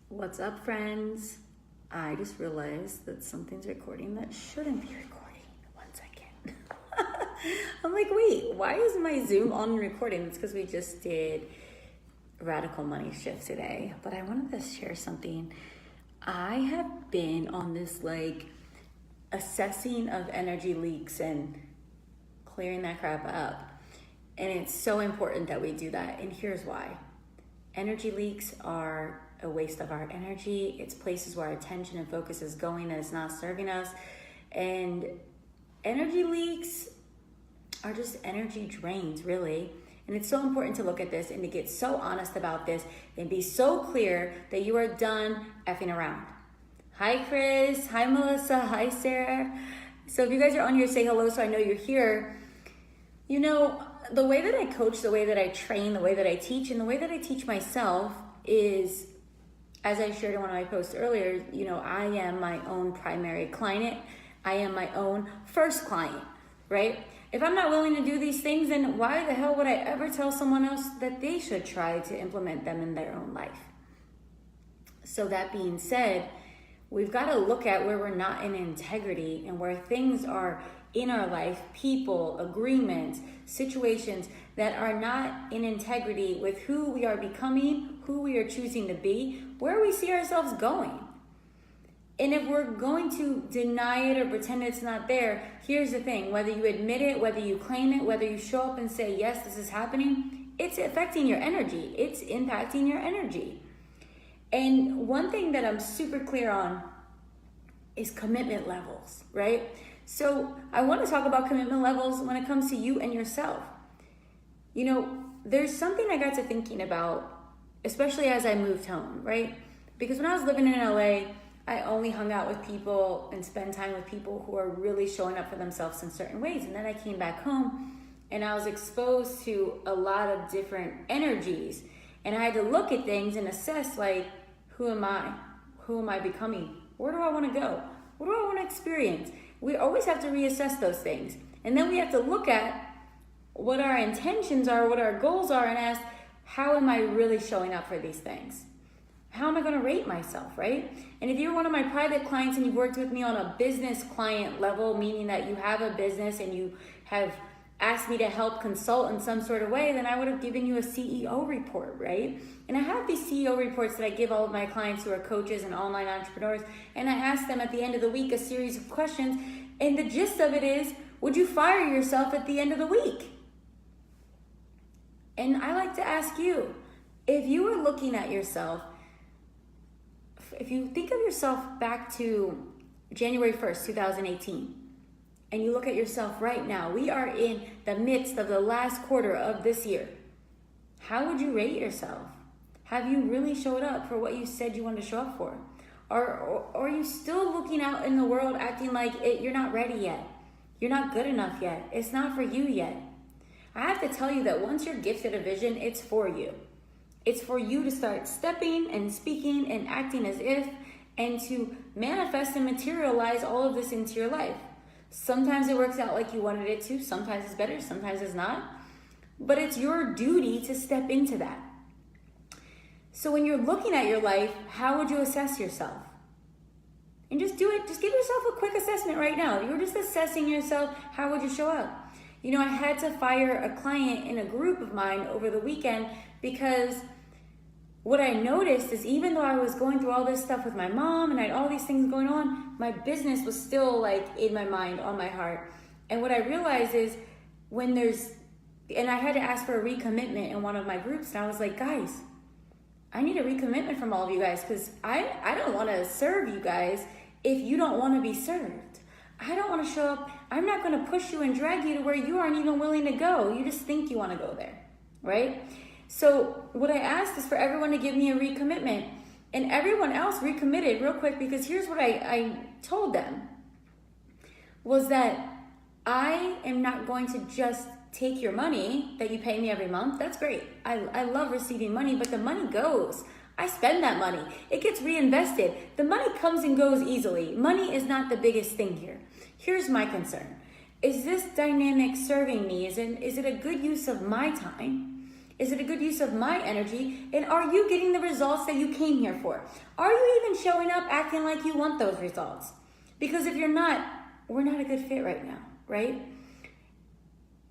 What's up, friends? I just realized that something's recording that shouldn't be recording. One second. I'm like, wait, why is my Zoom on recording? It's because we just did Radical Money Shift today. But I wanted to share something. I have been on this assessing of energy leaks and clearing that crap up. And it's so important that we do that. And here's why. Energy leaks are a waste of our energy. It's places where our attention and focus is going that is not serving us. And energy leaks are just energy drains, really. And it's so important to look at this and to get so honest about this and be so clear that you are done effing around. Hi, Chris. Hi, Melissa. Hi, Sarah. So if you guys are on here, say hello so I know you're here. You know, the way that I coach, the way that I train, the way that I teach, and the way that I teach myself is, as I shared in one of my posts earlier, you know, I am my own primary client. I am my own first client, right? If I'm not willing to do these things, then why the hell would I ever tell someone else that they should try to implement them in their own life? So that being said, we've got to look at where we're not in integrity and where things are in our life, people, agreements, situations that are not in integrity with who we are becoming, who we are choosing to be, where we see ourselves going. And if we're going to deny it or pretend it's not there, here's the thing, whether you admit it, whether you claim it, whether you show up and say, yes, this is happening, it's affecting your energy. It's impacting your energy. And one thing that I'm super clear on is commitment levels, right? So I want to talk about commitment levels when it comes to you and yourself. You know, there's something I got to thinking about, especially as I moved home, right? Because when I was living in LA, I only hung out with people and spent time with people who are really showing up for themselves in certain ways. And then I came back home and I was exposed to a lot of different energies. And I had to look at things and assess, like, who am I? Who am I becoming? Where do I want to go? What do I want to experience? We always have to reassess those things. And then we have to look at what our intentions are, what our goals are, and ask, how am I really showing up for these things? How am I going to rate myself, right? And if you're one of my private clients and you've worked with me on a business client level, meaning that you have a business and you have asked me to help consult in some sort of way, then I would have given you a CEO report, right? And I have these CEO reports that I give all of my clients who are coaches and online entrepreneurs, and I ask them at the end of the week a series of questions, and the gist of it is, would you fire yourself at the end of the week? And I like to ask you, if you were looking at yourself, if you think of yourself back to January 1st, 2018, and you look at yourself right now, we are in the midst of the last quarter of this year. How would you rate yourself? Have you really showed up for what you said you wanted to show up for? Or are you still looking out in the world acting like you're not ready yet? You're not good enough yet. It's not for you yet. I have to tell you that once you're gifted a vision, it's for you. It's for you to start stepping and speaking and acting as if, and to manifest and materialize all of this into your life. Sometimes it works out like you wanted it to. Sometimes it's better. Sometimes it's not. But it's your duty to step into that. So when you're looking at your life, how would you assess yourself? And just do it. Just give yourself a quick assessment right now. You're just assessing yourself. How would you show up? You know, I had to fire a client in a group of mine over the weekend because what I noticed is, even though I was going through all this stuff with my mom and I had all these things going on, my business was still in my mind, on my heart. And what I realized is and I had to ask for a recommitment in one of my groups. And I was like, guys, I need a recommitment from all of you guys, because I don't want to serve you guys if you don't want to be served. I don't want to show up. I'm not going to push you and drag you to where you aren't even willing to go. You just think you want to go there, right? So what I asked is for everyone to give me a recommitment, and everyone else recommitted real quick, because here's what I told them was that I am not going to just take your money that you pay me every month. That's great. I love receiving money, but the money goes. I spend that money. It gets reinvested. The money comes and goes easily. Money is not the biggest thing here. Here's my concern. Is this dynamic serving me? Is it a good use of my time? Is it a good use of my energy? And are you getting the results that you came here for? Are you even showing up acting like you want those results? Because if you're not, we're not a good fit right now, right?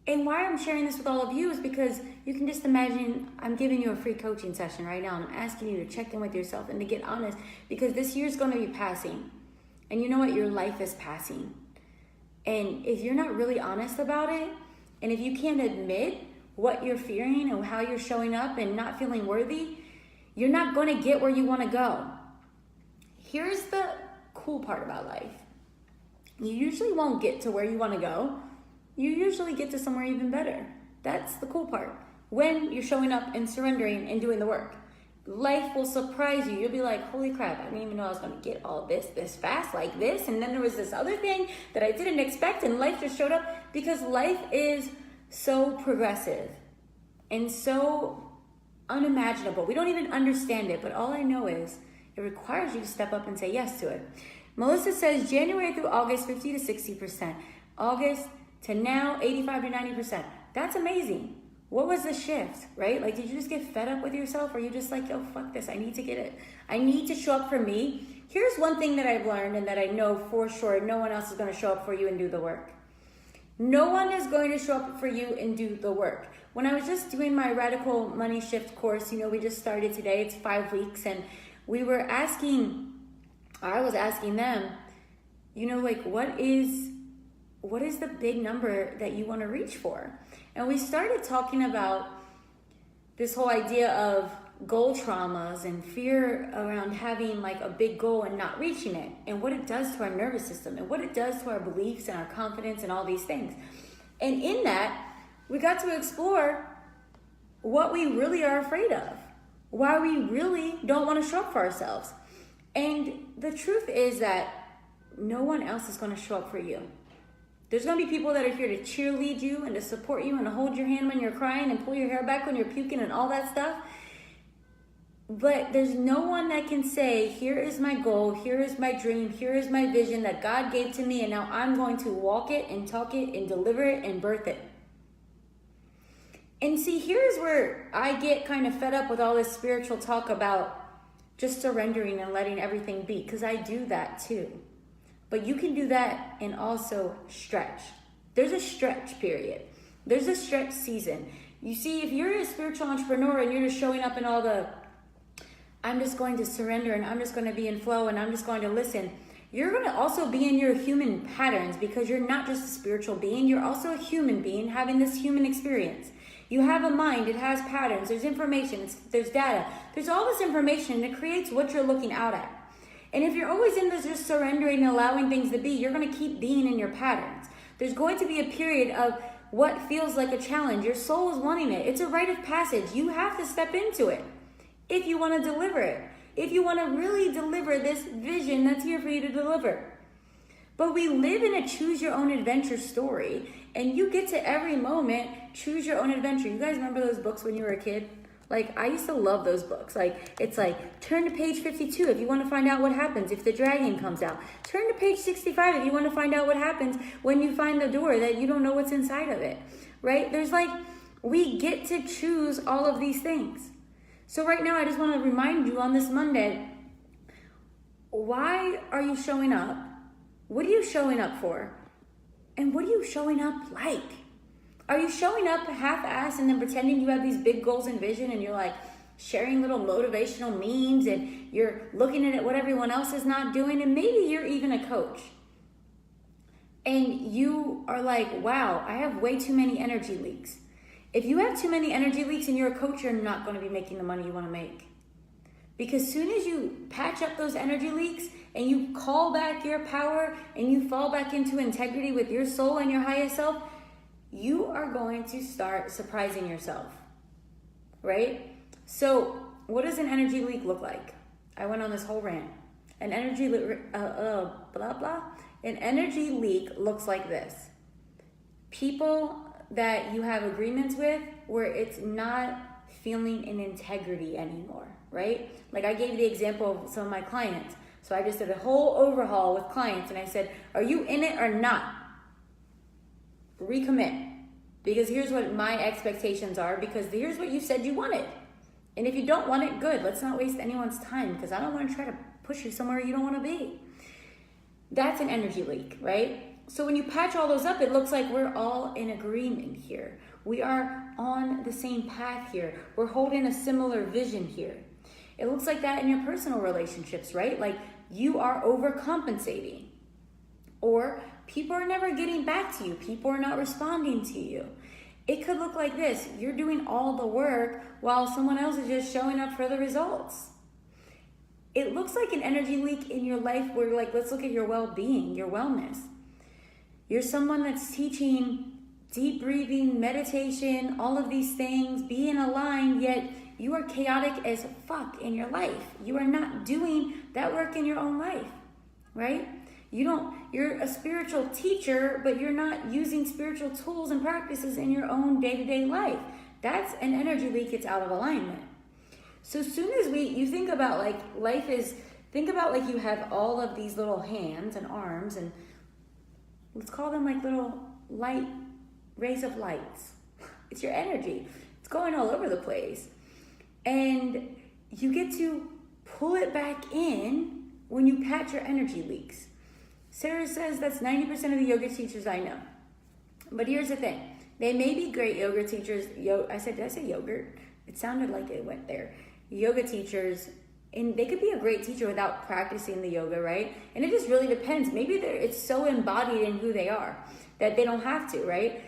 And why I'm sharing this with all of you is because you can just imagine I'm giving you a free coaching session right now. And I'm asking you to check in with yourself and to get honest, because this year is going to be passing. And you know what? Your life is passing. And if you're not really honest about it, and if you can't admit what you're fearing and how you're showing up and not feeling worthy, you're not going to get where you want to go. Here's the cool part about life. You usually won't get to where you want to go. You usually get to somewhere even better. That's the cool part. When you're showing up and surrendering and doing the work, life will surprise you. You'll be like, holy crap, I didn't even know I was going to get all this fast like this. And then there was this other thing that I didn't expect, and life just showed up, because life is so progressive and so unimaginable. We don't even understand it, but all I know is it requires you to step up and say yes to it. Melissa says January through August, 50 to 60%. August to now, 85 to 90%. That's amazing. What was the shift, right? Like, did you just get fed up with yourself? Or you just like, oh, fuck this, I need to get it. I need to show up for me. Here's one thing that I've learned and that I know for sure no one else is going to show up for you and do the work. No one is going to show up for you and do the work. When I was just doing my Radical Money Shift course, we just started today, it's 5 weeks, and I was asking them, like, what is the big number that you want to reach for? And we started talking about this whole idea of goal traumas and fear around having like a big goal and not reaching it, and what it does to our nervous system and what it does to our beliefs and our confidence and all these things. And in that, we got to explore what we really are afraid of, why we really don't want to show up for ourselves. And the truth is that no one else is going to show up for you. There's going to be people that are here to cheerlead you and to support you and to hold your hand when you're crying and pull your hair back when you're puking and all that stuff. But there's no one that can say, here is my goal, here is my dream, here is my vision that God gave to me, and now I'm going to walk it and talk it and deliver it and birth it. And see, here's where I get kind of fed up with all this spiritual talk about just surrendering and letting everything be, because I do that too. But you can do that and also stretch. There's a stretch period. There's a stretch season. You see, if you're a spiritual entrepreneur and you're just showing up in all the, I'm just going to surrender and I'm just going to be in flow and I'm just going to listen, you're going to also be in your human patterns, because you're not just a spiritual being. You're also a human being having this human experience. You have a mind. It has patterns. There's information. There's data. There's all this information, and it creates what you're looking out at. And if you're always in this just surrendering and allowing things to be, you're going to keep being in your patterns. There's going to be a period of what feels like a challenge. Your soul is wanting it. It's a rite of passage. You have to step into it if you want to deliver it. If you want to really deliver this vision that's here for you to deliver. But we live in a choose your own adventure story, and you get to every moment choose your own adventure. You guys remember those books when you were a kid? Like, I used to love those books. Like, it's like, turn to page 52 if you want to find out what happens if the dragon comes out. Turn to page 65 if you want to find out what happens when you find the door that you don't know what's inside of it, right? There's like, we get to choose all of these things. So right now, I just want to remind you on this Monday, why are you showing up? What are you showing up for? And what are you showing up like? Are you showing up half-assed and then pretending you have these big goals and vision, and you're like sharing little motivational memes and you're looking at what everyone else is not doing, and maybe you're even a coach and you are like, wow, I have way too many energy leaks. If you have too many energy leaks and you're a coach, you're not going to be making the money you want to make. Because as soon as you patch up those energy leaks and you call back your power and you fall back into integrity with your soul and your highest self, you are going to start surprising yourself, right? So what does an energy leak look like? I went on this whole rant. An energy An energy leak looks like this. People that you have agreements with where it's not feeling in integrity anymore, right? Like I gave the example of some of my clients. So I just did a whole overhaul with clients and I said, are you in it or not? Recommit. Because here's what my expectations are, because here's what you said you wanted. And if you don't want it, good. Let's not waste anyone's time, because I don't want to try to push you somewhere you don't want to be. That's an energy leak, right? So when you patch all those up, it looks like we're all in agreement here. We are on the same path here. We're holding a similar vision here. It looks like that in your personal relationships, right? Like you are overcompensating, or people are never getting back to you. People are not responding to you. It could look like this. You're doing all the work while someone else is just showing up for the results. It looks like an energy leak in your life where, like, let's look at your well-being, your wellness. You're someone that's teaching deep breathing, meditation, all of these things, being aligned, yet you are chaotic as fuck in your life. You are not doing that work in your own life, right? You're a spiritual teacher, but you're not using spiritual tools and practices in your own day-to-day life. That's an energy leak. It's out of alignment. So as soon as you think about like life is, think about like you have all of these little hands and arms, and let's call them like little light rays of lights. It's your energy. It's going all over the place. And you get to pull it back in when you patch your energy leaks. Sarah says that's 90% of the yoga teachers I know. But here's the thing. They may be great yoga teachers. Did I say yogurt? It sounded like it went there. Yoga teachers, and they could be a great teacher without practicing the yoga, right? And it just really depends. Maybe it's so embodied in who they are that they don't have to, right?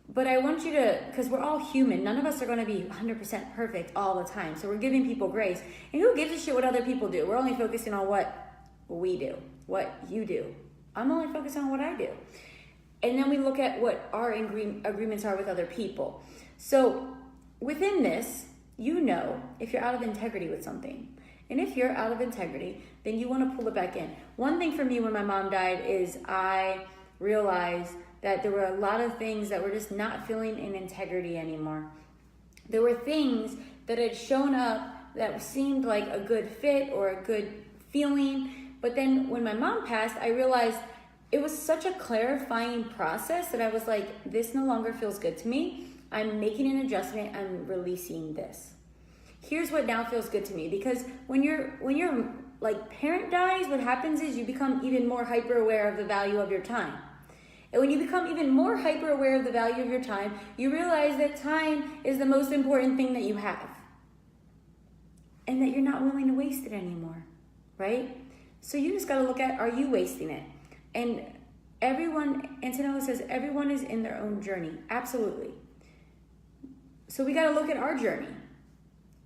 But I want you to, because we're all human. None of us are going to be 100% perfect all the time. So we're giving people grace. And who gives a shit what other people do? We're only focusing on what we do, what you do. I'm only focused on what I do. And then we look at what our agreements are with other people. So within this, you know if you're out of integrity with something. And if you're out of integrity, then you want to pull it back in. One thing for me when my mom died is I realized that there were a lot of things that were just not feeling in integrity anymore. There were things that had shown up that seemed like a good fit or a good feeling. But then when my mom passed, I realized it was such a clarifying process that I was like, this no longer feels good to me. I'm making an adjustment. I'm releasing this. Here's what now feels good to me. Because when your like parent dies, what happens is you become even more hyper aware of the value of your time. And when you become even more hyper aware of the value of your time, you realize that time is the most important thing that you have. And that you're not willing to waste it anymore, right? So you just got to look at, are you wasting it? And Antonella says, everyone is in their own journey. Absolutely. So we got to look at our journey.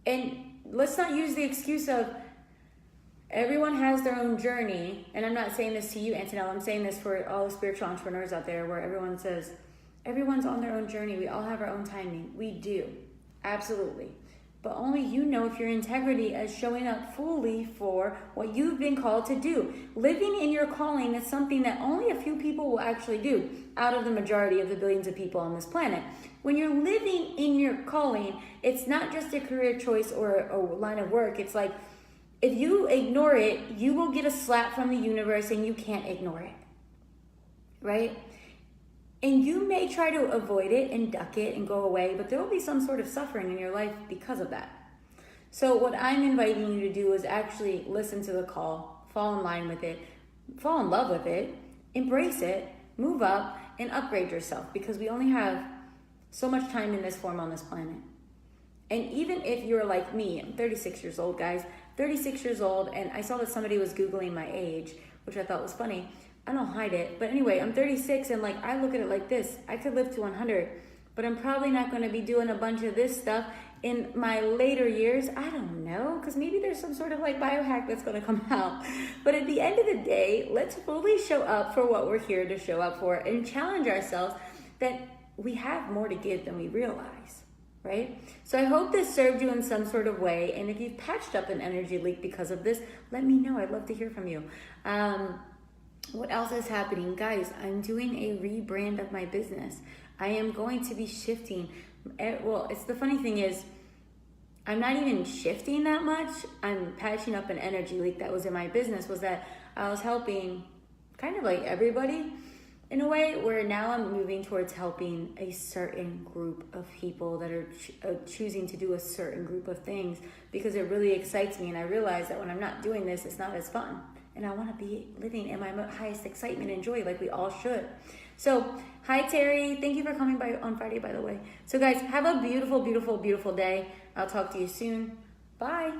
And let's not use the excuse of everyone has their own journey. And I'm not saying this to you, Antonella. I'm saying this for all the spiritual entrepreneurs out there where everyone says, everyone's on their own journey. We all have our own timing. We do. Absolutely. But only you know if your integrity is showing up fully for what you've been called to do. Living in your calling is something that only a few people will actually do out of the majority of the billions of people on this planet. When you're living in your calling, it's not just a career choice or a line of work. It's like, if you ignore it, you will get a slap from the universe and you can't ignore it, right? And you may try to avoid it and duck it and go away, but there will be some sort of suffering in your life because of that. So what I'm inviting you to do is actually listen to the call, fall in line with it, fall in love with it, embrace it, move up, and upgrade yourself, because we only have so much time in this form on this planet. And even if you're like me, I'm 36 years old, guys, 36 years old, and I saw that somebody was Googling my age, which I thought was funny. I don't hide it. But anyway, I'm 36, and like I look at it like this. I could live to 100, but I'm probably not going to be doing a bunch of this stuff in my later years. I don't know, because maybe there's some sort of like biohack that's going to come out. But at the end of the day, let's fully show up for what we're here to show up for and challenge ourselves that we have more to give than we realize. Right? So I hope this served you in some sort of way. And if you've patched up an energy leak because of this, let me know. I'd love to hear from you. What else is happening? Guys, I'm doing a rebrand of my business. I am going to be shifting. Well, it's the funny thing is, I'm not even shifting that much. I'm patching up an energy leak that was in my business, was that I was helping kind of like everybody, in a way where now I'm moving towards helping a certain group of people that are choosing to do a certain group of things, because it really excites me. And I realize that when I'm not doing this, it's not as fun. And I want to be living in my highest excitement and joy, like we all should. So, hi Terry. Thank you for coming by on Friday, by the way. So guys, have a beautiful, beautiful, beautiful day. I'll talk to you soon. Bye.